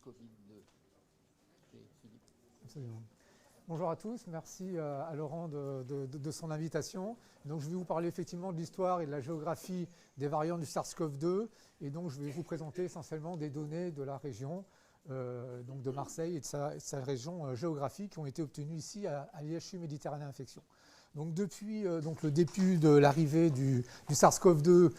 Covid-2. Philippe. Absolument. Bonjour à tous, merci à Laurent de son invitation. Donc, je vais vous parler effectivement de l'histoire et de la géographie des variants du SARS-CoV-2 et donc je vais vous présenter essentiellement des données de la région, donc de Marseille et de sa région géographique qui ont été obtenues ici à l'IHU Méditerranée Infection. Donc depuis donc le début de l'arrivée du SARS-CoV-2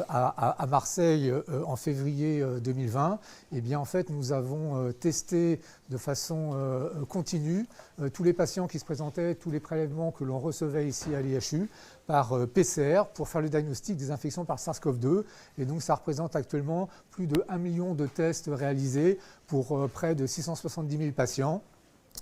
à Marseille en février 2020, eh bien, en fait, nous avons testé de façon continue tous les patients qui se présentaient, tous les prélèvements que l'on recevait ici à l'IHU par PCR pour faire le diagnostic des infections par SARS-CoV-2. Et donc ça représente actuellement plus de 1 million de tests réalisés pour près de 670 000 patients.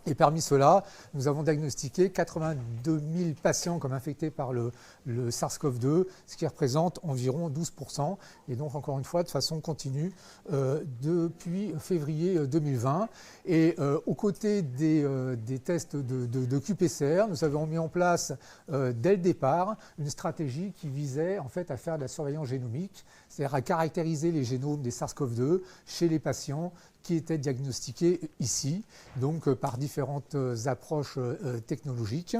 Et parmi ceux-là, nous avons diagnostiqué 82 000 patients comme infectés par le SARS-CoV-2, ce qui représente environ 12%, et donc encore une fois de façon continue depuis février 2020. Et aux côtés des tests de qPCR, nous avons mis en place dès le départ une stratégie qui visait en fait à faire de la surveillance génomique, c'est-à-dire à caractériser les génomes des SARS-CoV-2 chez les patients qui étaient diagnostiqués ici, donc par différentes approches technologiques.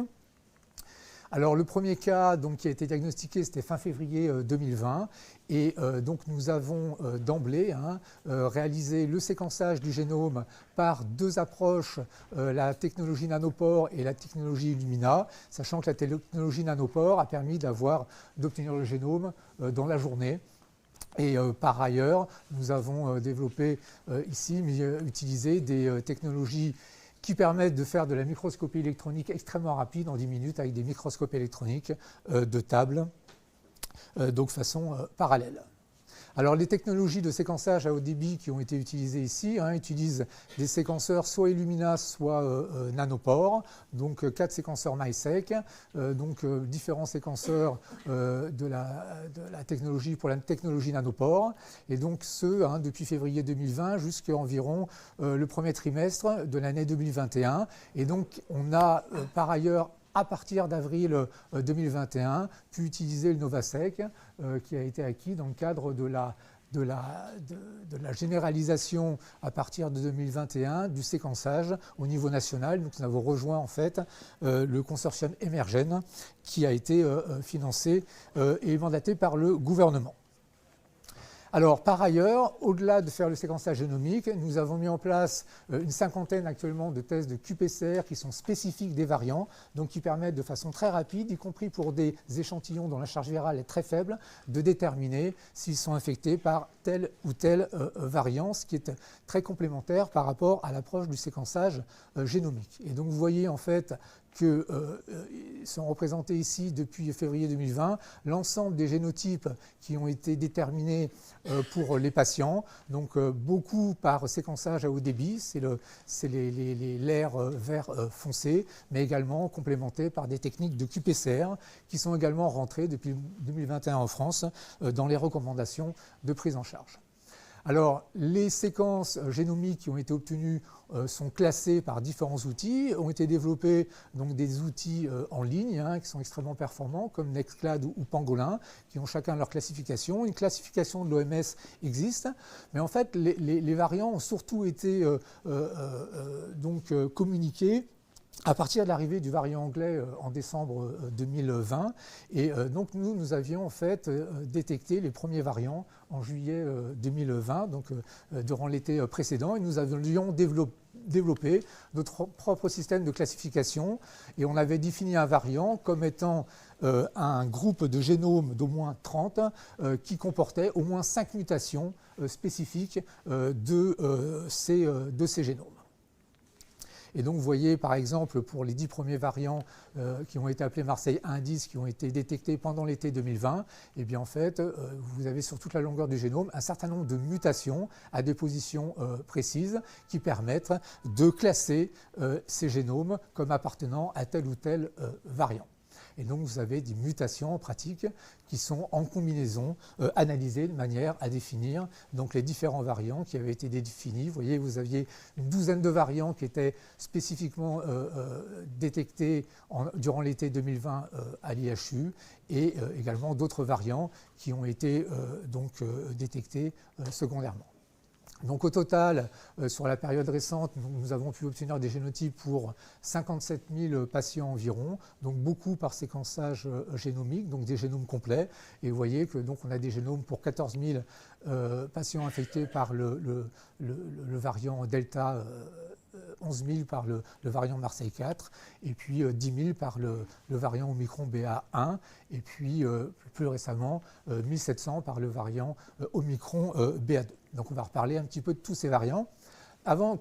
Alors le premier cas donc, qui a été diagnostiqué, c'était fin février 2020, et donc nous avons d'emblée réalisé le séquençage du génome par deux approches, la technologie nanopore et la technologie Illumina, sachant que la technologie nanopore a permis d'obtenir le génome dans la journée. Et par ailleurs, nous avons développé ici, utilisé des technologies qui permettent de faire de la microscopie électronique extrêmement rapide en 10 minutes avec des microscopes électroniques de table, donc de façon parallèle. Alors les technologies de séquençage à haut débit qui ont été utilisées ici utilisent des séquenceurs soit Illumina, soit nanopore, donc 4 séquenceurs MySeq, donc différents séquenceurs de la technologie pour la technologie nanopore, et donc ce depuis février 2020 jusqu'à environ le premier trimestre de l'année 2021. Et donc on a par ailleurs à partir d'avril 2021, pu utiliser le Novasec qui a été acquis dans le cadre de la généralisation à partir de 2021 du séquençage au niveau national. Donc, nous avons rejoint en fait le consortium Emergen qui a été financé et mandaté par le gouvernement. Alors, par ailleurs, au-delà de faire le séquençage génomique, nous avons mis en place une cinquantaine actuellement de tests de qPCR qui sont spécifiques des variants, donc qui permettent de façon très rapide, y compris pour des échantillons dont la charge virale est très faible, de déterminer s'ils sont infectés par tel ou tel variant, ce qui est très complémentaire par rapport à l'approche du séquençage génomique. Et donc, vous voyez en fait que sont représentés ici depuis février 2020 l'ensemble des génotypes qui ont été déterminés pour les patients, donc beaucoup par séquençage à haut débit, c'est l'air vert foncé, mais également complémentés par des techniques de qPCR qui sont également rentrées depuis 2021 en France dans les recommandations de prise en charge. Alors, les séquences génomiques qui ont été obtenues sont classées par différents outils, ont été développés donc des outils en ligne qui sont extrêmement performants comme Nextclad ou Pangolin, qui ont chacun leur classification. Une classification de l'OMS existe, mais en fait les variants ont surtout été communiqués à partir de l'arrivée du variant anglais en décembre 2020, et donc nous avions en fait détecté les premiers variants en juillet 2020, donc durant l'été précédent, et nous avions développé notre propre système de classification, et on avait défini un variant comme étant un groupe de génomes d'au moins 30 qui comportait au moins 5 mutations spécifiques de ces génomes. Et donc, vous voyez, par exemple, pour les 10 premiers variants qui ont été appelés Marseille 1-10, qui ont été détectés pendant l'été 2020, eh bien, en fait, vous avez sur toute la longueur du génome un certain nombre de mutations à des positions précises qui permettent de classer ces génomes comme appartenant à tel ou tel variant. Et donc, vous avez des mutations en pratique qui sont en combinaison analysées de manière à définir donc, les différents variants qui avaient été définis. Vous voyez, vous aviez une douzaine de variants qui étaient spécifiquement détectés durant l'été 2020 à l'IHU et également d'autres variants qui ont été détectés secondairement. Donc au total, sur la période récente, nous avons pu obtenir des génotypes pour 57 000 patients environ, donc beaucoup par séquençage génomique, donc des génomes complets. Et vous voyez que donc on a des génomes pour 14 000 patients infectés par le variant Delta, 11 000 par le variant Marseille 4, et puis 10 000 par le variant Omicron BA1, et puis plus récemment 1 700 par le variant Omicron BA2. Donc on va reparler un petit peu de tous ces variants. Avant,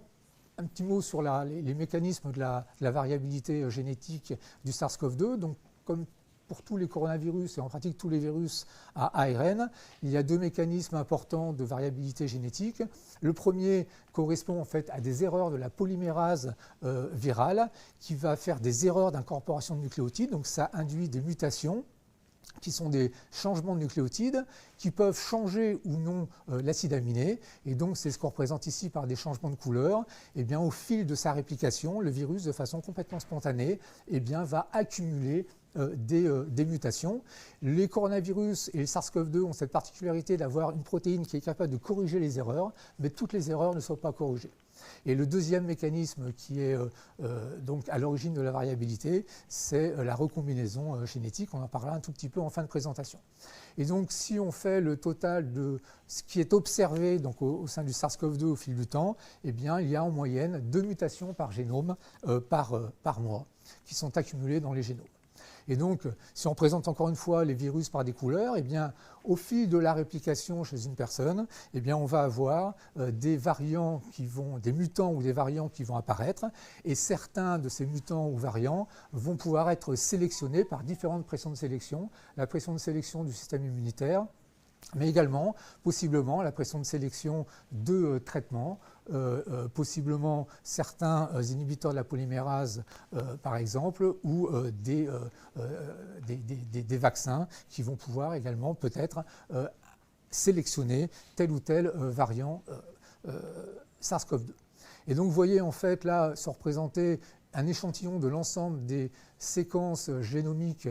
un petit mot sur les mécanismes de la variabilité génétique du SARS-CoV-2. Donc comme pour tous les coronavirus et en pratique tous les virus à ARN, il y a deux mécanismes importants de variabilité génétique. Le premier correspond en fait à des erreurs de la polymérase virale qui va faire des erreurs d'incorporation de nucléotides. Donc ça induit des mutations qui sont des changements de nucléotides qui peuvent changer ou non l'acide aminé. Et donc, c'est ce qu'on représente ici par des changements de couleur. Et bien, au fil de sa réplication, le virus, de façon complètement spontanée, eh bien, va accumuler des mutations. Les coronavirus et le SARS-CoV-2 ont cette particularité d'avoir une protéine qui est capable de corriger les erreurs, mais toutes les erreurs ne sont pas corrigées. Et le deuxième mécanisme qui est donc à l'origine de la variabilité, c'est la recombinaison génétique. On en parlera un tout petit peu en fin de présentation. Et donc, si on fait le total de ce qui est observé donc, au sein du SARS-CoV-2 au fil du temps, eh bien, il y a en moyenne 2 mutations par génome par mois qui sont accumulées dans les génomes. Et donc, si on présente encore une fois les virus par des couleurs, eh bien, au fil de la réplication chez une personne, eh bien, on va avoir des variants des mutants ou des variants qui vont apparaître. Et certains de ces mutants ou variants vont pouvoir être sélectionnés par différentes pressions de sélection. La pression de sélection du système immunitaire, mais également, possiblement, la pression de sélection de traitement, possiblement certains inhibiteurs de la polymérase, par exemple, ou des vaccins qui vont pouvoir également peut-être sélectionner tel ou tel variant SARS-CoV-2. Et donc, vous voyez en fait là se représenter un échantillon de l'ensemble des séquences génomiques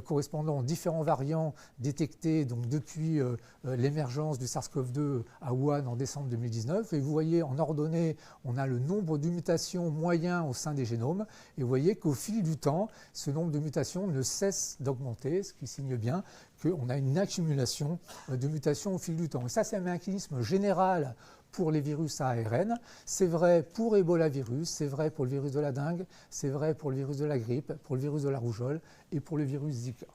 correspondant aux différents variants détectés donc, depuis l'émergence du SARS-CoV-2 à Wuhan en décembre 2019. Et vous voyez en ordonnée, on a le nombre de mutations moyen au sein des génomes. Et vous voyez qu'au fil du temps, ce nombre de mutations ne cesse d'augmenter, ce qui signe bien qu'on a une accumulation de mutations au fil du temps. Et ça, c'est un mécanisme général pour les virus à ARN, c'est vrai pour Ebola virus, c'est vrai pour le virus de la dengue, c'est vrai pour le virus de la grippe, pour le virus de la rougeole et pour le virus Zika.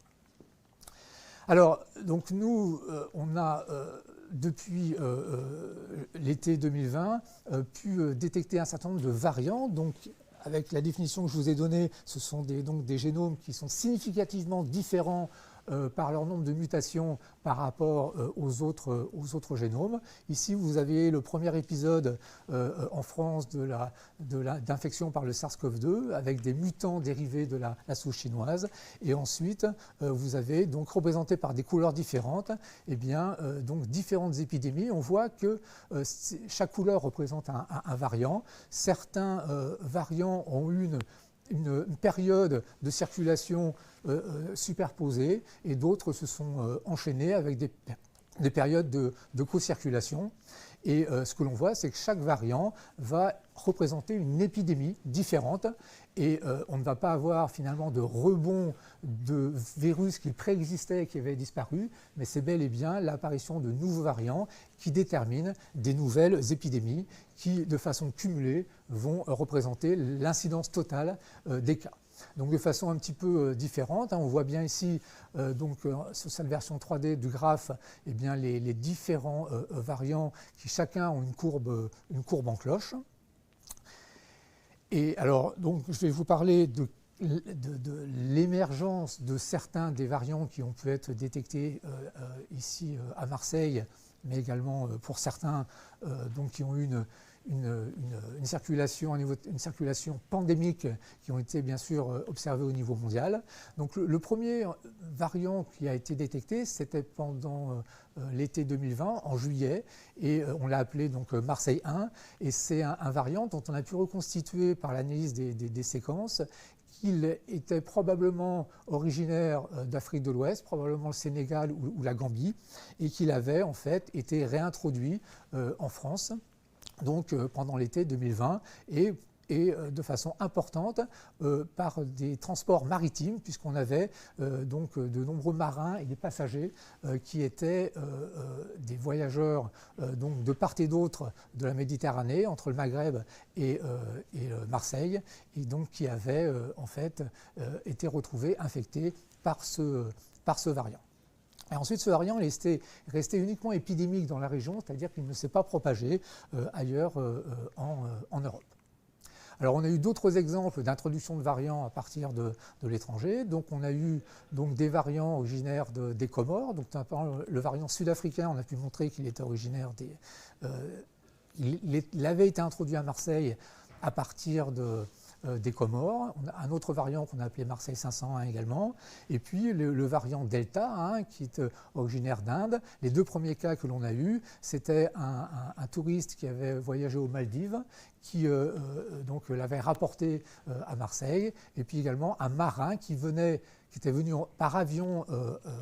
Alors, donc nous, on a depuis l'été 2020 pu détecter un certain nombre de variants. Donc, avec la définition que je vous ai donnée, ce sont donc des génomes qui sont significativement différents par leur nombre de mutations par rapport aux autres génomes. Ici, vous avez le premier épisode en France d'infection par le SARS-CoV-2 avec des mutants dérivés de la souche chinoise. Et ensuite, vous avez donc représenté par des couleurs différentes, eh bien, donc différentes épidémies. On voit que chaque couleur représente un variant. Certains variants ont eu une période de circulation superposée et d'autres se sont enchaînés avec des périodes de co-circulation. Et ce que l'on voit, c'est que chaque variant va représenter une épidémie différente et on ne va pas avoir finalement de rebond de virus qui préexistaient et qui avaient disparu, mais c'est bel et bien l'apparition de nouveaux variants qui déterminent des nouvelles épidémies qui, de façon cumulée, vont représenter l'incidence totale des cas. Donc de façon un petit peu différente, on voit bien ici sur cette version 3D du graphe eh bien, les différents variants qui chacun ont une courbe en cloche. Et alors donc je vais vous parler de l'émergence de certains des variants qui ont pu être détectés ici à Marseille, mais également pour certains donc, qui ont eu une circulation pandémique qui ont été bien sûr observées au niveau mondial. Donc le premier variant qui a été détecté, c'était pendant l'été 2020, en juillet, et on l'a appelé donc Marseille 1, et c'est un variant dont on a pu reconstituer par l'analyse des séquences qu'il était probablement originaire d'Afrique de l'Ouest, probablement le Sénégal ou la Gambie, et qu'il avait en fait été réintroduit en France donc, pendant l'été 2020 et de façon importante par des transports maritimes, puisqu'on avait donc de nombreux marins et des passagers qui étaient des voyageurs donc de part et d'autre de la Méditerranée, entre le Maghreb et Marseille, et donc qui avaient en fait été retrouvés infectés par ce variant. Et ensuite, ce variant est resté uniquement épidémique dans la région, c'est-à-dire qu'il ne s'est pas propagé ailleurs en Europe. Alors, on a eu d'autres exemples d'introduction de variants à partir de l'étranger. Donc, on a eu donc, des variants originaires des Comores. Donc, le variant sud-africain, on a pu montrer qu'il était originaire il avait été introduit à Marseille à partir des Comores. On a un autre variant qu'on a appelé Marseille 501 également. Et puis le variant Delta, hein, qui est originaire d'Inde. Les deux premiers cas que l'on a eus, c'était un touriste qui avait voyagé aux Maldives, qui donc l'avait rapporté à Marseille. Et puis également un marin qui était venu par avion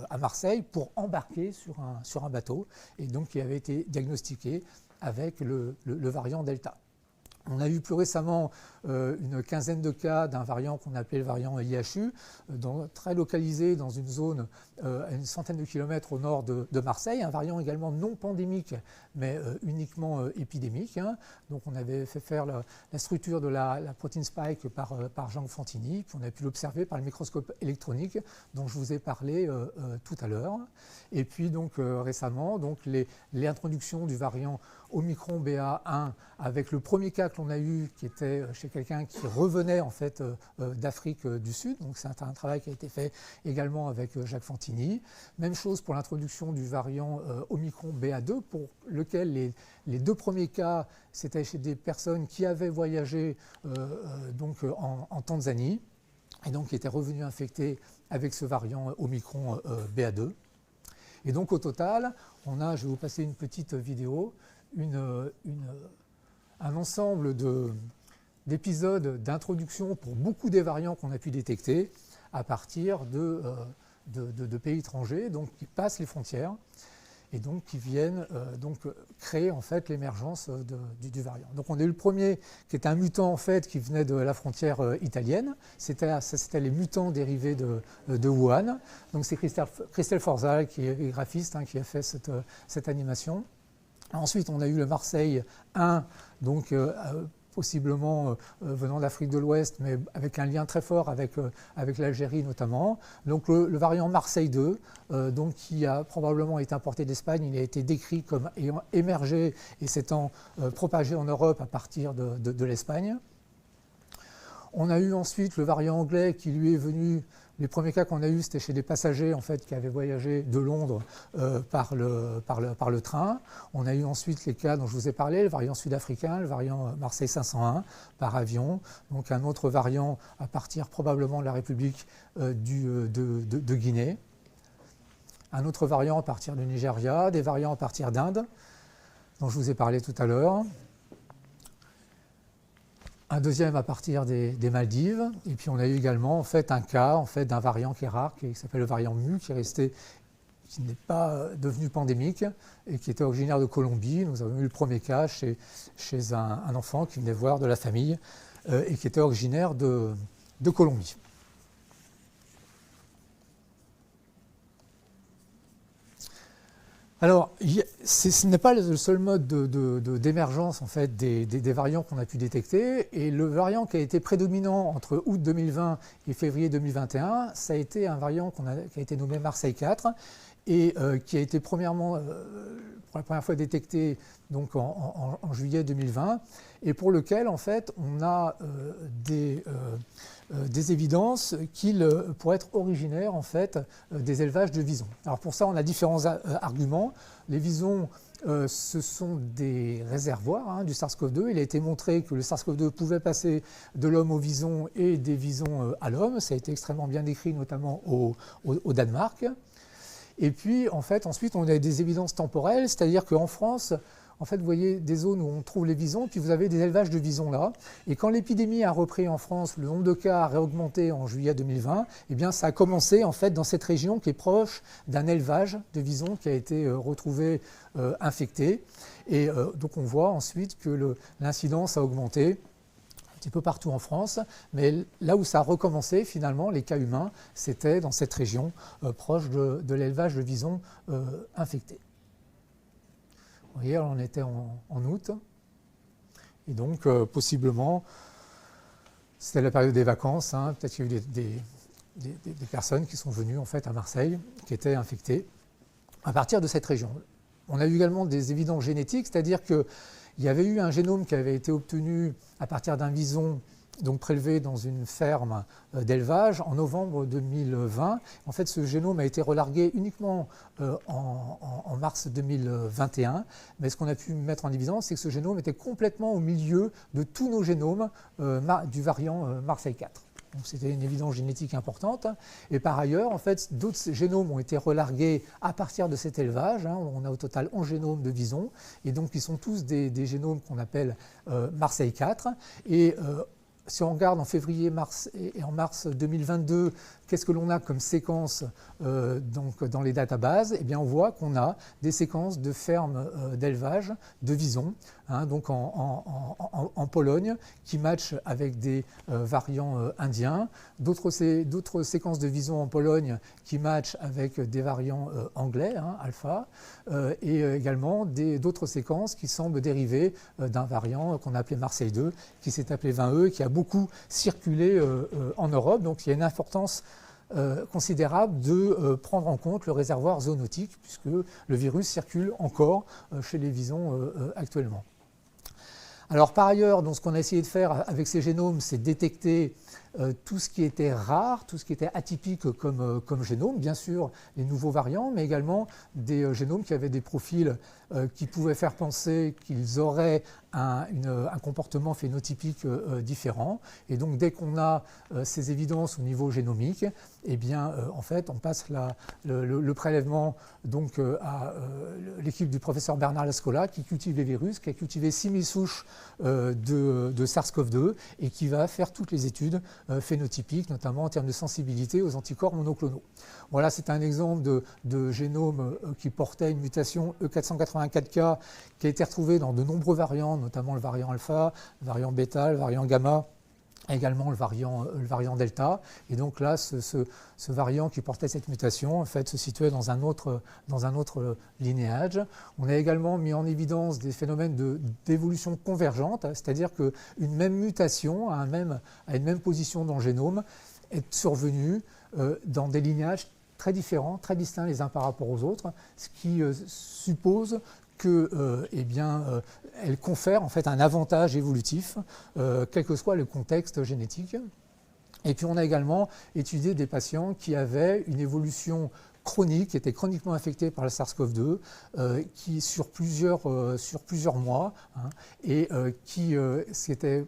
à Marseille pour embarquer sur un bateau, et donc qui avait été diagnostiqué avec le variant Delta. On a eu plus récemment une quinzaine de cas d'un variant qu'on appelait le variant IHU, très localisé dans une zone à une centaine de kilomètres au nord de Marseille, un variant également non pandémique, mais uniquement épidémique. Hein. Donc on avait fait faire la structure de la protéine spike par Jean Fantini, puis on a pu l'observer par le microscope électronique dont je vous ai parlé tout à l'heure. Et puis donc récemment, donc, l'introduction du variant Omicron BA1 avec le premier cas que l'on a eu qui était chez quelqu'un qui revenait en fait d'Afrique du Sud. Donc c'est un travail qui a été fait également avec Jacques Fantini. Même chose pour l'introduction du variant Omicron BA2 pour lequel les deux premiers cas c'était chez des personnes qui avaient voyagé donc en Tanzanie et donc qui étaient revenus infectés avec ce variant Omicron BA2. Et donc au total, je vais vous passer une petite vidéo, un ensemble d'épisodes d'introduction pour beaucoup des variants qu'on a pu détecter à partir de pays étrangers, donc qui passent les frontières et donc qui viennent donc créer en fait l'émergence du variant. Donc on a eu le premier qui était un mutant en fait qui venait de la frontière italienne. C'était les mutants dérivés de Wuhan. Donc c'est Christelle Forzal qui est graphiste hein, qui a fait cette animation. Ensuite, on a eu le Marseille 1, donc possiblement venant d'Afrique de l'Ouest, mais avec un lien très fort avec l'Algérie notamment. Donc le variant Marseille 2, donc, qui a probablement été importé d'Espagne, il a été décrit comme ayant émergé et s'étant propagé en Europe à partir de l'Espagne. On a eu ensuite le variant anglais qui lui est venu. Les premiers cas qu'on a eus, c'était chez des passagers en fait, qui avaient voyagé de Londres par le train. On a eu ensuite les cas dont je vous ai parlé, le variant sud-africain, le variant Marseille 501 par avion. Donc un autre variant à partir probablement de la République de Guinée. Un autre variant à partir du Nigeria, des variants à partir d'Inde, dont je vous ai parlé tout à l'heure. Un deuxième à partir des Maldives, et puis on a eu également en fait, un cas en fait, d'un variant qui est rare, qui s'appelle le variant MU, qui n'est pas devenu pandémique et qui était originaire de Colombie. Nous avons eu le premier cas chez un enfant qui venait voir de la famille et qui était originaire de Colombie. Alors, ce n'est pas le seul mode d'émergence en fait, des variants qu'on a pu détecter. Et le variant qui a été prédominant entre août 2020 et février 2021, ça a été un variant qui a été nommé Marseille 4 et qui a été premièrement, pour la première fois détecté donc en juillet 2020 et pour lequel en fait, on a des évidences qu'il pourrait être originaire en fait, des élevages de visons. Alors pour ça, on a différents arguments. Les visons, ce sont des réservoirs hein, du SARS-CoV-2. Il a été montré que le SARS-CoV-2 pouvait passer de l'homme au vison et des visons à l'homme. Ça a été extrêmement bien décrit, notamment au Danemark. Et puis, en fait, ensuite, on a des évidences temporelles, c'est-à-dire qu'en France, en fait, vous voyez des zones où on trouve les visons, puis vous avez des élevages de visons là. Et quand l'épidémie a repris en France, le nombre de cas a réaugmenté en juillet 2020, eh bien, ça a commencé en fait dans cette région qui est proche d'un élevage de visons qui a été retrouvé infecté. Et donc on voit ensuite que l'incidence a augmenté un petit peu partout en France, mais là où ça a recommencé finalement, les cas humains, c'était dans cette région proche de l'élevage de visons infectés. Vous voyez, on était en août, et donc possiblement, c'était la période des vacances, hein, peut-être qu'il y a eu des personnes qui sont venues en fait à Marseille, qui étaient infectées à partir de cette région. On a eu également des évidences génétiques, c'est-à-dire qu'il y avait eu un génome qui avait été obtenu à partir d'un vison donc prélevé dans une ferme d'élevage en novembre 2020. En fait, ce génome a été relargué uniquement en mars 2021, mais ce qu'on a pu mettre en évidence, c'est que ce génome était complètement au milieu de tous nos génomes du variant Marseille 4. Donc c'était une évidence génétique importante. Et par ailleurs, en fait, d'autres génomes ont été relargués à partir de cet élevage. Hein. On a au total 11 génomes de visons, et donc ils sont tous des génomes qu'on appelle Marseille 4. Et si on regarde en février et en mars 2022, qu'est-ce que l'on a comme séquence donc dans les databases? Eh bien, on voit qu'on a des séquences de fermes d'élevage de visons, hein, donc en Pologne, qui matchent avec des variants indiens, d'autres séquences de visons en Pologne qui matchent avec des variants anglais, hein, alpha, et également d'autres séquences qui semblent dériver d'un variant qu'on a appelé Marseille 2, qui s'est appelé 20E, qui a beaucoup circulé en Europe. Donc il y a une importance considérable de prendre en compte le réservoir zoonotique, puisque le virus circule encore chez les visons actuellement. Alors par ailleurs, donc, ce qu'on a essayé de faire avec ces génomes, c'est détecter tout ce qui était rare, tout ce qui était atypique comme génome, bien sûr les nouveaux variants, mais également des génomes qui avaient des profils qui pouvaient faire penser qu'ils auraient un comportement phénotypique différent. Et donc dès qu'on a ces évidences au niveau génomique, eh bien en fait on passe le prélèvement donc, à l'équipe du professeur Bernard Lascola qui cultive les virus, qui a cultivé 6000 souches de SARS-CoV-2 et qui va faire toutes les études phénotypiques, notamment en termes de sensibilité aux anticorps monoclonaux. Voilà, c'est un exemple de génome qui portait une mutation E484K qui a été retrouvée dans de nombreux variants, notamment le variant alpha, le variant bêta, le variant gamma, également le variant delta. Et donc là, ce variant qui portait cette mutation en fait, se situait dans un autre linéage. On a également mis en évidence des phénomènes d'évolution convergente, c'est-à-dire qu'une même mutation à une même position dans le génome est survenue dans des lignages très différents, très distincts les uns par rapport aux autres, ce qui suppose que, elle confère en fait un avantage évolutif, quel que soit le contexte génétique. Et puis on a également étudié des patients qui avaient une évolution chronique, qui étaient chroniquement infectés par le SARS-CoV-2, qui sur plusieurs mois, hein, et qui s'étaient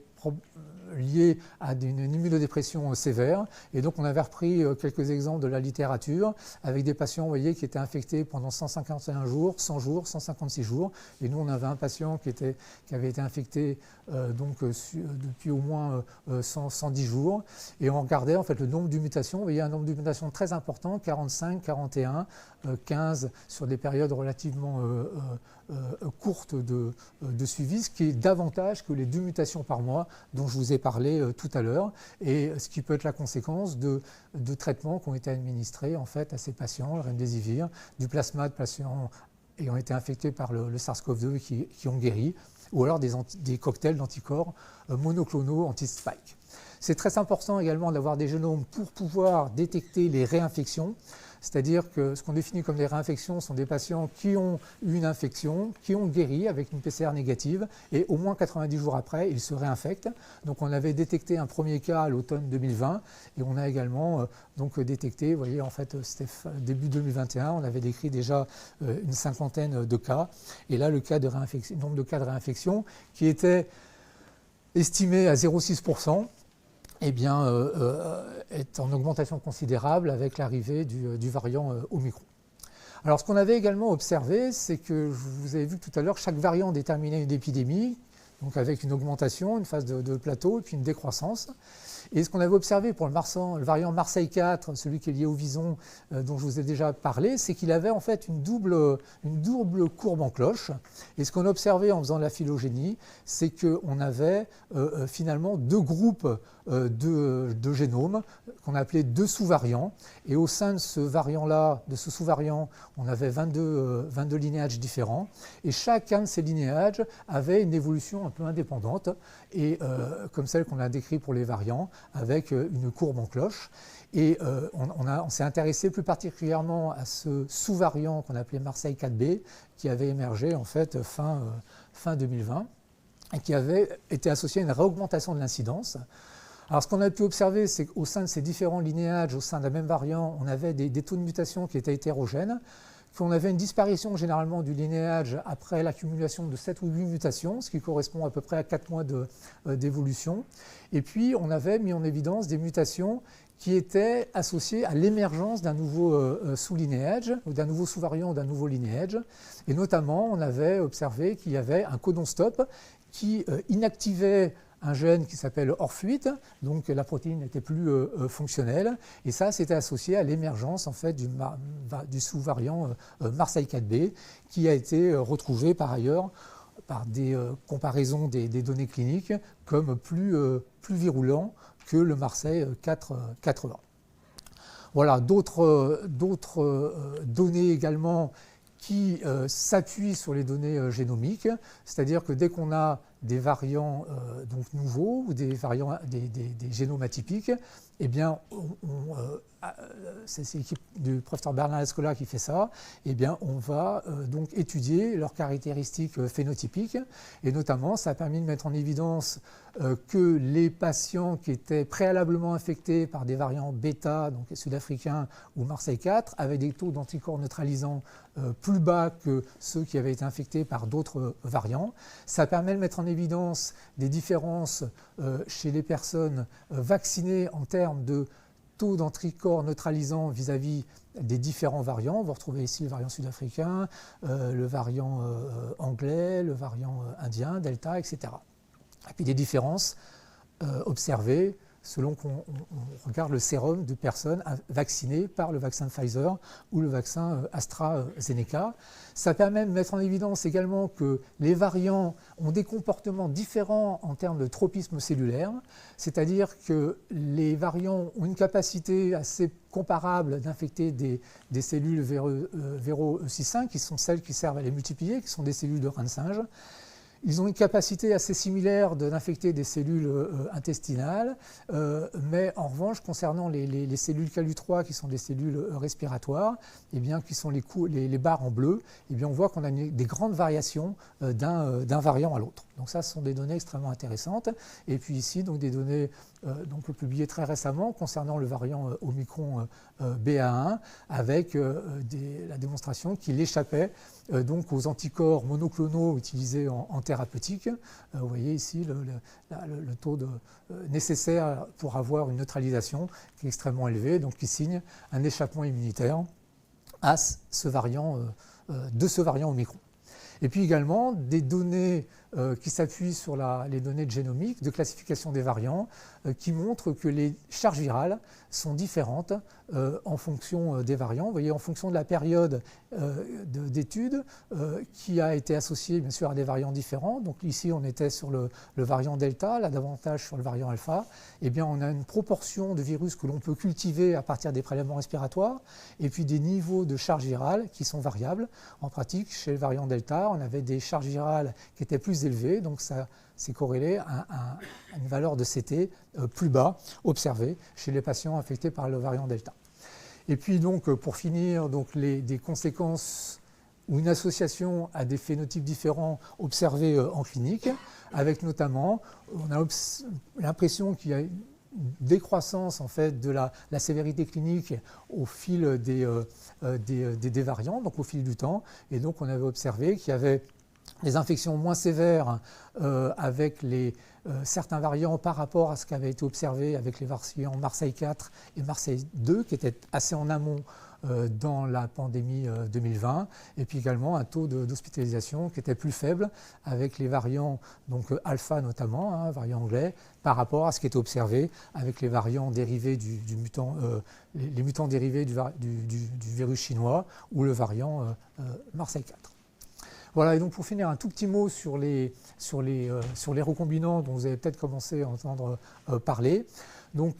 lié à une immunodépression sévère. Et donc on avait repris quelques exemples de la littérature avec des patients, vous voyez, qui étaient infectés pendant 151 jours, 100 jours, 156 jours. Et nous, on avait un patient qui avait été infecté depuis au moins 110 jours. Et on regardait en fait le nombre de mutations. Vous voyez un nombre de mutations très important, 45, 41, 15 sur des périodes relativement courte de suivi, ce qui est davantage que les 2 mutations par mois dont je vous ai parlé tout à l'heure, et ce qui peut être la conséquence de traitements qui ont été administrés en fait, à ces patients, le remdesivir, du plasma de patients ayant été infectés par le SARS-CoV-2 qui ont guéri, ou alors des cocktails d'anticorps monoclonaux anti-spike. C'est très important également d'avoir des génomes pour pouvoir détecter les réinfections. C'est-à-dire que ce qu'on définit comme des réinfections sont des patients qui ont eu une infection, qui ont guéri avec une PCR négative, et au moins 90 jours après, ils se réinfectent. Donc on avait détecté un premier cas à l'automne 2020, et on a également détecté, vous voyez, en fait, c'était début 2021, on avait décrit déjà une cinquantaine de cas. Et là, le nombre de cas de réinfection qui était estimé à 0,6%, eh bien, est en augmentation considérable avec l'arrivée du variant Omicron. Alors, ce qu'on avait également observé, c'est que vous avez vu tout à l'heure, chaque variant déterminait une épidémie, donc avec une augmentation, une phase de plateau et puis une décroissance. Et ce qu'on avait observé pour le variant Marseille 4, celui qui est lié au vison, dont je vous ai déjà parlé, c'est qu'il avait en fait une double courbe en cloche. Et ce qu'on a observé en faisant de la phylogénie, c'est qu'on avait finalement deux groupes de génomes qu'on appelait deux sous-variants. Et au sein de ce variant-là, de ce sous-variant, on avait 22 linéages différents. Et chacun de ces linéages avait une évolution un peu indépendante, et comme celle qu'on a décrite pour les variants, avec une courbe en cloche. Et on s'est intéressé plus particulièrement à ce sous-variant qu'on appelait Marseille 4B, qui avait émergé en fait fin 2020, et qui avait été associé à une réaugmentation de l'incidence. Alors, ce qu'on a pu observer, c'est qu'au sein de ces différents linéages, au sein d'un même variant, on avait des taux de mutation qui étaient hétérogènes, qu'on avait une disparition généralement du linéage après l'accumulation de 7 ou 8 mutations, ce qui correspond à peu près à 4 mois d'évolution. Et puis, on avait mis en évidence des mutations qui étaient associées à l'émergence d'un nouveau sous-linéage, ou d'un nouveau sous-variant ou d'un nouveau linéage. Et notamment, on avait observé qu'il y avait un codon stop qui inactivait un gène qui s'appelle ORF8, donc la protéine n'était plus fonctionnelle, et ça c'était associé à l'émergence en fait du sous-variant Marseille 4B, qui a été retrouvé par ailleurs par des comparaisons des données cliniques comme plus virulent que le Marseille 4A. Voilà, d'autres données également qui s'appuient sur les données génomiques, c'est-à-dire que dès qu'on a des variants donc nouveaux ou des variants des génomes atypiques, eh bien, c'est l'équipe du professeur Bernard Escola qui fait ça, eh bien, on va donc étudier leurs caractéristiques phénotypiques, et notamment ça a permis de mettre en évidence que les patients qui étaient préalablement infectés par des variants bêta, donc sud-africains ou Marseille 4, avaient des taux d'anticorps neutralisants plus bas que ceux qui avaient été infectés par d'autres variants. Ça permet de mettre en évidence des différences chez les personnes vaccinées en termes de taux d'anticorps neutralisants vis-à-vis des différents variants. Vous retrouvez ici le variant sud-africain, le variant anglais, le variant indien, Delta, etc. Et puis des différences observées selon qu'on regarde le sérum de personnes vaccinées par le vaccin Pfizer ou le vaccin AstraZeneca. Ça permet de mettre en évidence également que les variants ont des comportements différents en termes de tropisme cellulaire, c'est-à-dire que les variants ont une capacité assez comparable d'infecter des cellules Véro E6-5, qui sont celles qui servent à les multiplier, qui sont des cellules de rein de singe. Ils ont une capacité assez similaire d'infecter des cellules intestinales, mais en revanche, concernant les cellules CALU3, qui sont des cellules respiratoires, eh bien, qui sont les barres en bleu, eh bien, on voit qu'on a des grandes variations d'un variant à l'autre. Donc ça, ce sont des données extrêmement intéressantes. Et puis ici, donc, des données donc, publiées très récemment concernant le variant Omicron BA1, avec la démonstration qu'il échappait donc aux anticorps monoclonaux utilisés en thérapeutique. Vous voyez ici le taux nécessaire pour avoir une neutralisation qui est extrêmement élevé, donc qui signe un échappement immunitaire à ce variant Omicron. Et puis également des données qui s'appuient sur les données de génomique, de classification des variants, qui montrent que les charges virales sont différentes en fonction des variants. Vous voyez, en fonction de la période d'étude qui a été associée bien sûr à des variants différents. Donc ici, on était sur le variant Delta, là davantage sur le variant Alpha. Eh bien, on a une proportion de virus que l'on peut cultiver à partir des prélèvements respiratoires, et puis des niveaux de charge virale qui sont variables. En pratique, chez le variant Delta, on avait des charges virales qui étaient plus élevées, donc ça c'est corrélé à une valeur de CT plus bas observée chez les patients infectés par le variant Delta. Et puis donc pour finir, donc des conséquences ou une association à des phénotypes différents observés en clinique, avec notamment, on a l'impression qu'il y a une décroissance en fait de la sévérité clinique au fil des variants, donc au fil du temps, et donc on avait observé qu'il y avait des infections moins sévères avec certains variants par rapport à ce qui avait été observé avec les variants Marseille 4 et Marseille 2, qui étaient assez en amont dans la pandémie 2020, et puis également un taux d'hospitalisation qui était plus faible avec les variants, donc alpha notamment, hein, variant anglais, par rapport à ce qui était observé avec les variants dérivés du mutant, les mutants dérivés du virus chinois ou le variant Marseille 4. Voilà, et donc pour finir, un tout petit mot sur les recombinants dont vous avez peut-être commencé à entendre parler. Donc,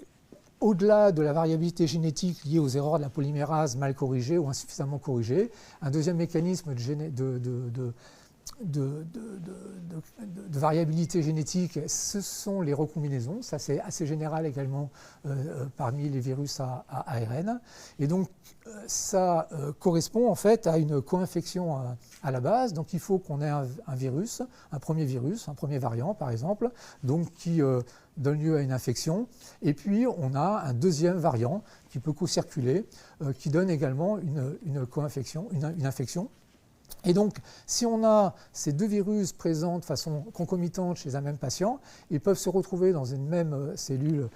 au-delà de la variabilité génétique liée aux erreurs de la polymérase mal corrigée ou insuffisamment corrigée, un deuxième mécanisme de variabilité génétique, ce sont les recombinaisons. Ça, c'est assez général également parmi les virus à ARN. Et donc, ça correspond en fait à une co-infection à la base. Donc, il faut qu'on ait un virus, un premier variant par exemple, donc qui donne lieu à une infection. Et puis, on a un deuxième variant qui peut co-circuler, qui donne également une co-infection, une infection. Et donc, si on a ces deux virus présents de façon concomitante chez un même patient, ils peuvent se retrouver dans une même cellule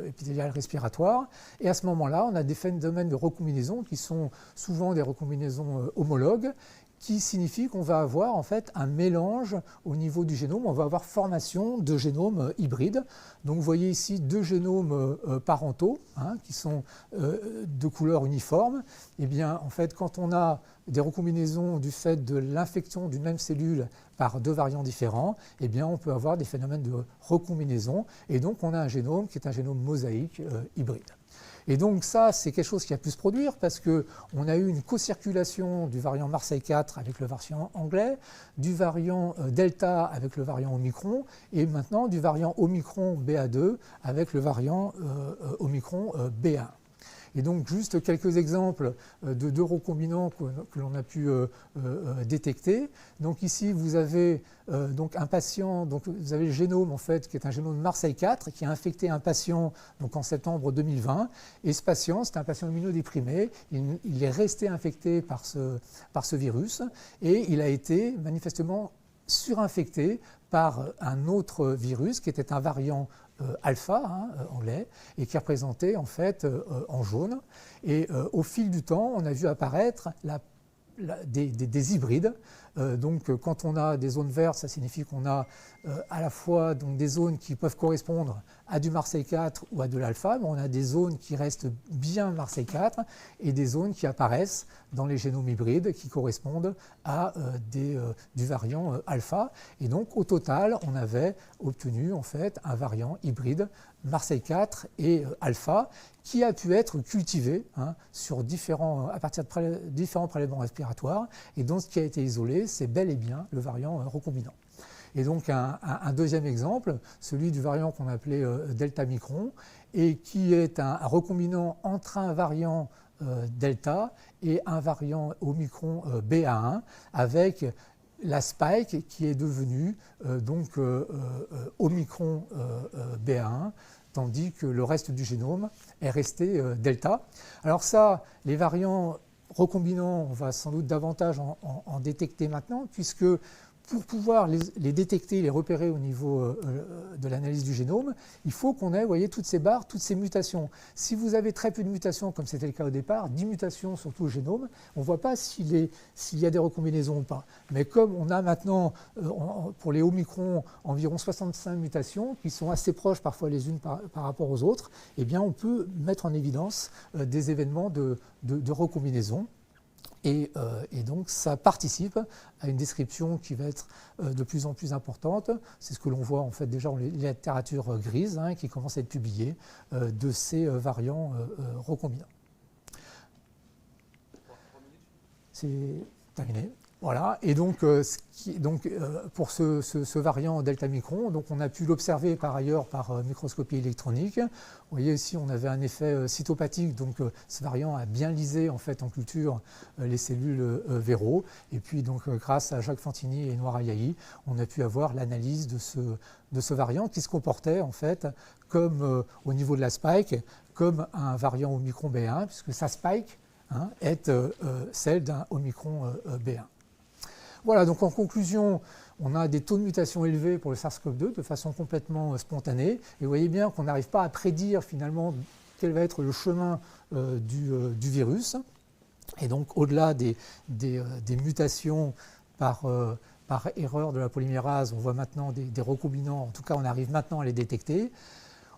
épithéliale respiratoire. Et à ce moment-là, on a des phénomènes de recombinaison qui sont souvent des recombinaisons homologues, qui signifie qu'on va avoir en fait un mélange au niveau du génome, on va avoir formation de génomes hybrides. Donc vous voyez ici deux génomes parentaux hein, qui sont de couleur uniforme. Et bien en fait quand on a des recombinaisons du fait de l'infection d'une même cellule par deux variants différents, eh bien on peut avoir des phénomènes de recombinaison et donc on a un génome qui est un génome mosaïque hybride. Et donc ça, c'est quelque chose qui a pu se produire parce qu'on a eu une co-circulation du variant Marseille 4 avec le variant anglais, du variant Delta avec le variant Omicron, et maintenant du variant Omicron BA2 avec le variant Omicron BA1. Et donc juste quelques exemples de deux recombinants que l'on a pu détecter. Donc ici vous avez donc un patient, donc vous avez le génome en fait qui est un génome Marseille 4 qui a infecté un patient donc en septembre 2020. Et ce patient, c'est un patient immunodéprimé, il est resté infecté par ce virus et il a été manifestement surinfecté par un autre virus qui était un variant alpha hein, anglais et qui est représenté en fait en jaune. Et au fil du temps, on a vu apparaître des hybrides. Donc quand on a des zones vertes, ça signifie qu'on a à la fois donc, des zones qui peuvent correspondre à du Marseille 4 ou à de l'alpha, mais on a des zones qui restent bien Marseille 4 et des zones qui apparaissent dans les génomes hybrides qui correspondent à du variant alpha. Et donc au total, on avait obtenu en fait un variant hybride Marseille 4 et alpha qui a pu être cultivé hein, à partir de différents prélèvements respiratoires et donc ce qui a été isolé, c'est bel et bien le variant recombinant. Et donc un deuxième exemple, celui du variant qu'on appelait Delta Micron, et qui est un recombinant entre un variant Delta et un variant Omicron BA1, avec la spike qui est devenue Omicron BA1, tandis que le reste du génome est resté Delta. Alors ça, les variants recombinants, on va sans doute davantage en détecter maintenant, puisque pour pouvoir les détecter, les repérer au niveau de l'analyse du génome, il faut qu'on ait, vous voyez, toutes ces barres, toutes ces mutations. Si vous avez très peu de mutations, comme c'était le cas au départ, 10 mutations sur tout le génome, on ne voit pas s'il y a des recombinaisons ou pas. Mais comme on a maintenant, pour les Omicron, environ 65 mutations, qui sont assez proches parfois les unes par rapport aux autres, eh bien on peut mettre en évidence des événements de recombinaison. Et donc ça participe à une description qui va être de plus en plus importante. C'est ce que l'on voit en fait déjà dans les littératures grises hein, qui commencent à être publiées de ces variants recombinants. C'est terminé. Voilà, et donc, pour ce variant Delta Micron, donc on a pu l'observer par ailleurs par microscopie électronique. Vous voyez ici, on avait un effet cytopathique, donc ce variant a bien lysé en fait en culture les cellules Véro. Et puis donc grâce à Jacques Fantini et Noir Ayayi, on a pu avoir l'analyse de ce variant qui se comportait en fait comme au niveau de la spike, comme un variant Omicron B1, puisque sa spike hein, est celle d'un Omicron B1. Voilà, donc en conclusion, on a des taux de mutation élevés pour le SARS-CoV-2 de façon complètement spontanée. Et vous voyez bien qu'on n'arrive pas à prédire finalement quel va être le chemin du virus. Et donc, au-delà des mutations par erreur de la polymérase, on voit maintenant des recombinants, en tout cas, on arrive maintenant à les détecter.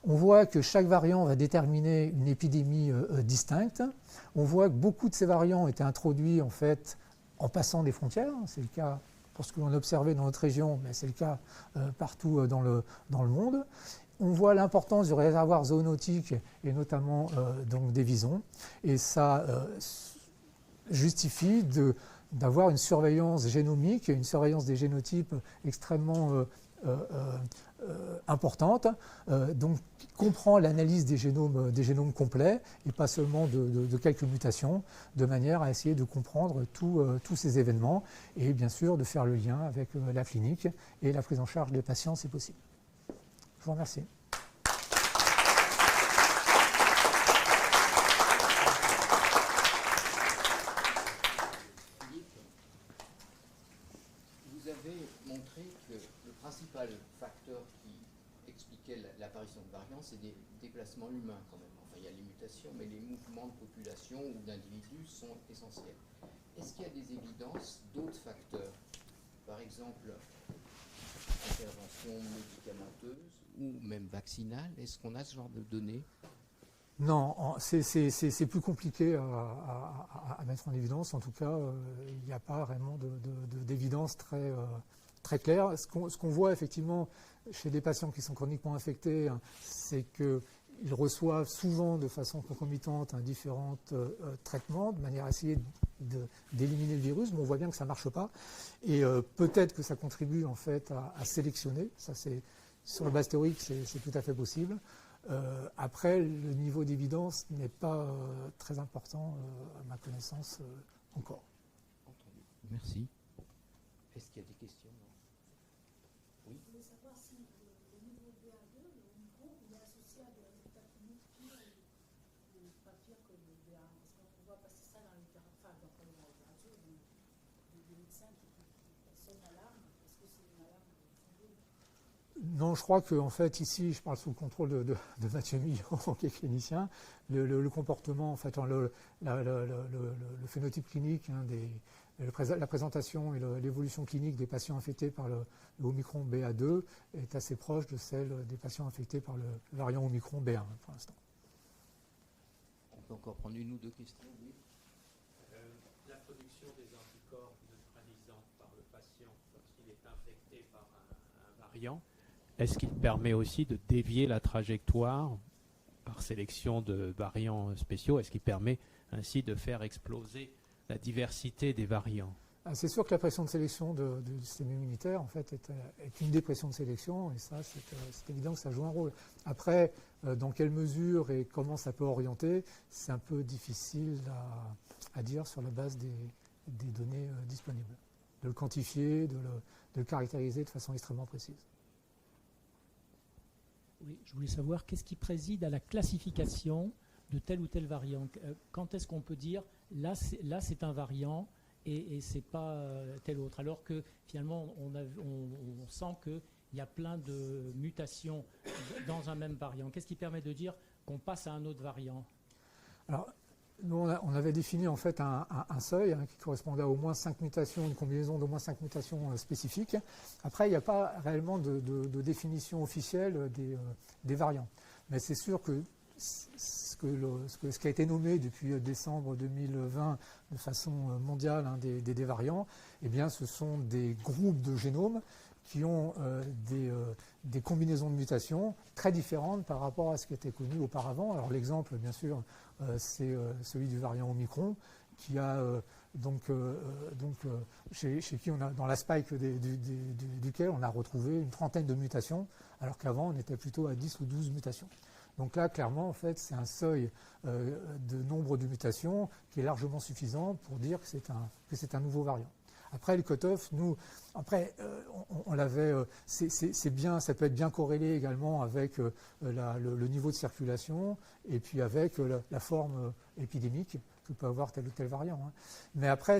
On voit que chaque variant va déterminer une épidémie distincte. On voit que beaucoup de ces variants ont été introduits, en fait, en passant des frontières. C'est le cas pour ce que l'on a observé dans notre région, mais c'est le cas partout dans le monde. On voit l'importance du réservoir zoonotique et notamment donc des visons. Et ça justifie d'avoir une surveillance génomique, une surveillance des génotypes extrêmement importante, donc qui comprend l'analyse des génomes complets et pas seulement de quelques mutations, de manière à essayer de comprendre tous ces événements et bien sûr de faire le lien avec la clinique et la prise en charge des patients si possible. Je vous remercie. Vous avez montré que le principal facteur qui expliquait l'apparition de variants, c'est des déplacements humains quand même. Enfin, il y a les mutations, mais les mouvements de population ou d'individus sont essentiels. Est-ce qu'il y a des évidences d'autres facteurs? Par exemple, intervention médicamenteuse ou même vaccinale? Est-ce qu'on a ce genre de données? Non, c'est plus compliqué à mettre en évidence. En tout cas, il n'y a pas vraiment d'évidence très claire. Ce qu'on voit effectivement chez des patients qui sont chroniquement infectés, c'est qu'ils reçoivent souvent de façon concomitante différents traitements de manière à essayer d'éliminer le virus, mais on voit bien que ça ne marche pas. Et peut-être que ça contribue en fait à sélectionner. Ça, sur la base théorique, c'est tout à fait possible. Après, le niveau d'évidence n'est pas très important, à ma connaissance, encore. Entendu. Merci. Est-ce qu'il y a des questions? Oui. Je voulais savoir si le niveau BA2, le Omicron, il est associé à des résultats cliniques pires ou pas pires que le BA1. Parce qu'on voit passer ça dans la littérature, enfin, dans la littérature, des médecins qui sonnent l'alarme. Est-ce que c'est une alarme fondée? Non, je crois qu'en fait, ici, je parle sous le contrôle de Mathieu Millon, qui est clinicien. Le comportement, en fait, le phénotype clinique, la présentation et l'évolution clinique des patients infectés par le Omicron BA2 est assez proche de celle des patients infectés par le variant Omicron B1 pour l'instant. On peut encore prendre une ou deux questions, oui. La production des anticorps neutralisants par le patient lorsqu'il est infecté par un variant, est-ce qu'il permet aussi de dévier la trajectoire par sélection de variants spéciaux? Est-ce qu'il permet ainsi de faire exploser la diversité des variants? C'est sûr que la pression de sélection du système immunitaire, en fait, est une des pressions de sélection, et ça, c'est évident que ça joue un rôle. Après, dans quelle mesure et comment ça peut orienter, c'est un peu difficile à dire sur la base des données disponibles. De le quantifier, de le caractériser de façon extrêmement précise. Oui, je voulais savoir qu'est-ce qui préside à la classification de tel ou tel variant. Quand est-ce qu'on peut dire là c'est un variant et c'est pas tel autre, alors que finalement on sent qu'il y a plein de mutations dans un même variant. Qu'est-ce qui permet de dire qu'on passe à un autre variant? Alors, nous, on avait défini en fait un seuil qui correspondait à au moins 5 mutations, une combinaison d'au moins 5 mutations spécifiques. Après, il n'y a pas réellement de définition officielle des variants. Mais c'est sûr que ce qui a été nommé depuis décembre 2020 de façon mondiale des variants, eh bien, ce sont des groupes de génomes qui ont des combinaisons de mutations très différentes par rapport à ce qui était connu auparavant. Alors l'exemple, bien sûr, c'est celui du variant Omicron, qui a chez qui on a, dans la spike duquel on a retrouvé une trentaine de mutations, alors qu'avant on était plutôt à 10 ou 12 mutations. Donc là, clairement, en fait, c'est un seuil de nombre de mutations qui est largement suffisant pour dire que c'est un nouveau variant. Après, le cutoff, on l'avait, c'est bien, ça peut être bien corrélé également avec le niveau de circulation et puis avec la forme épidémique, que peut avoir tel ou tel variant. Hein. Mais après,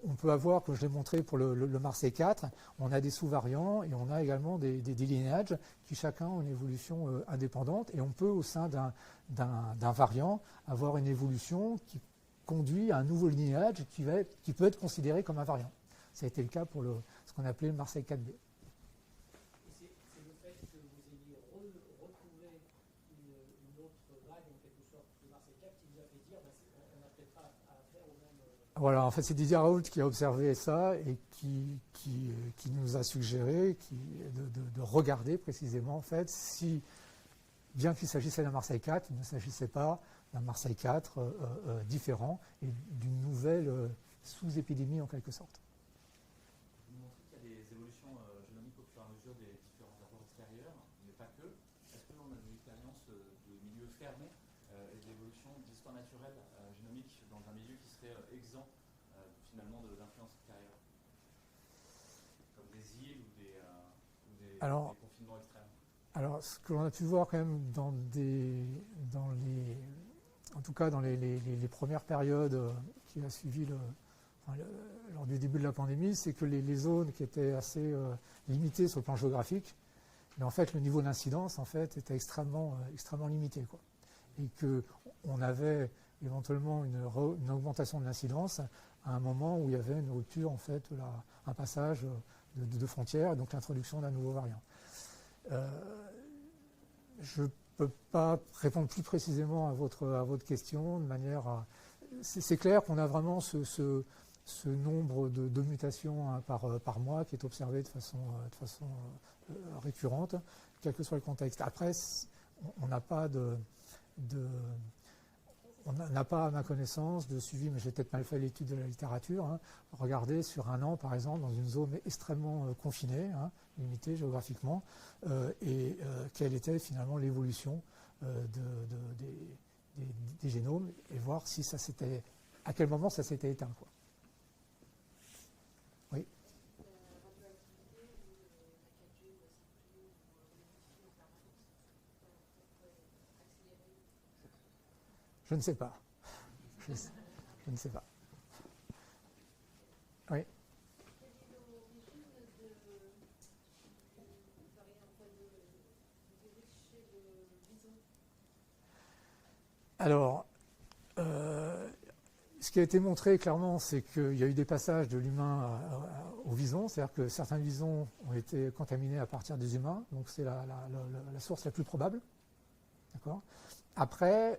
on peut avoir, comme je l'ai montré pour le Marseille 4, on a des sous-variants et on a également des linéages qui chacun ont une évolution indépendante. Et on peut, au sein d'un variant, avoir une évolution qui conduit à un nouveau linéage qui peut être considéré comme un variant. Ça a été le cas pour ce qu'on appelait le Marseille 4B. C'est le fait que vous ayez retrouvé une autre vague, en quelque sorte, de Marseille 4, qui vous a fait dire on n'a peut-être pas à faire au même. Voilà, en fait, c'est Didier Raoult qui a observé ça et qui nous a suggéré de regarder précisément, en fait, si, bien qu'il s'agissait d'un Marseille 4, il ne s'agissait pas d'un Marseille 4 différent et d'une nouvelle sous-épidémie en quelque sorte. Vous montrez qu'il y a des évolutions génomiques au fur et à mesure des différents rapports extérieurs, mais pas que. Est-ce qu'on a des expériences de milieux fermés et d'évolution d'histoire naturelle génomique dans un milieu qui serait exempt finalement d'influence extérieure, comme des îles ou des confinements extrêmes? Alors, ce que l'on a pu voir quand même en tout cas dans les premières périodes qui a suivi lors du début de la pandémie, c'est que les zones qui étaient assez limitées sur le plan géographique, mais en fait le niveau d'incidence en fait était extrêmement limité, quoi. Et qu'on avait éventuellement une augmentation de l'incidence à un moment où il y avait une rupture, en fait, un passage de frontières, donc l'introduction d'un nouveau variant. Je ne peux pas répondre plus précisément à votre question de manière à... C'est clair qu'on a vraiment ce nombre de mutations hein, par mois qui est observé de façon récurrente, quel que soit le contexte. Après, on n'a pas on n'a pas, à ma connaissance, de suivi, mais j'ai peut-être mal fait l'étude de la littérature. Hein, regardez sur un an, par exemple, dans une zone extrêmement confinée, hein, limitée géographiquement, et quelle était finalement l'évolution des génomes, et voir si à quel moment ça s'était éteint, quoi. Oui. Je ne sais pas. Je ne sais pas. Oui. Alors, ce qui a été montré clairement, c'est qu'il y a eu des passages de l'humain au vison, c'est-à-dire que certains visons ont été contaminés à partir des humains, donc c'est la source la plus probable. D'accord ? Après,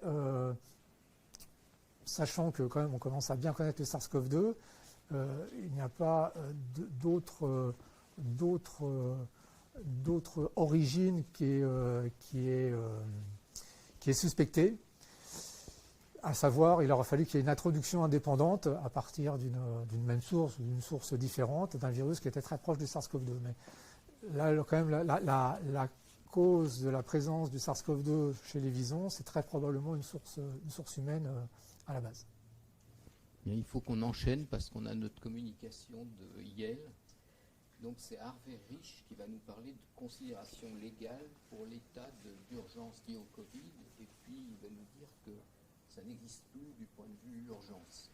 sachant que quand même on commence à bien connaître le SARS-CoV-2, il n'y a pas d'autres origines qui est suspectée. À savoir, il aura fallu qu'il y ait une introduction indépendante à partir d'une même source ou d'une source différente d'un virus qui était très proche du SARS-CoV-2. Mais là, quand même, la cause de la présence du SARS-CoV-2 chez les visons, c'est très probablement une source humaine à la base. Bien, il faut qu'on enchaîne parce qu'on a notre communication de Yale. Donc c'est Harvey Rich qui va nous parler de considérations légales pour l'état d'urgence lié au Covid. Et puis il va nous dire que ça n'existe plus du point de vue urgence.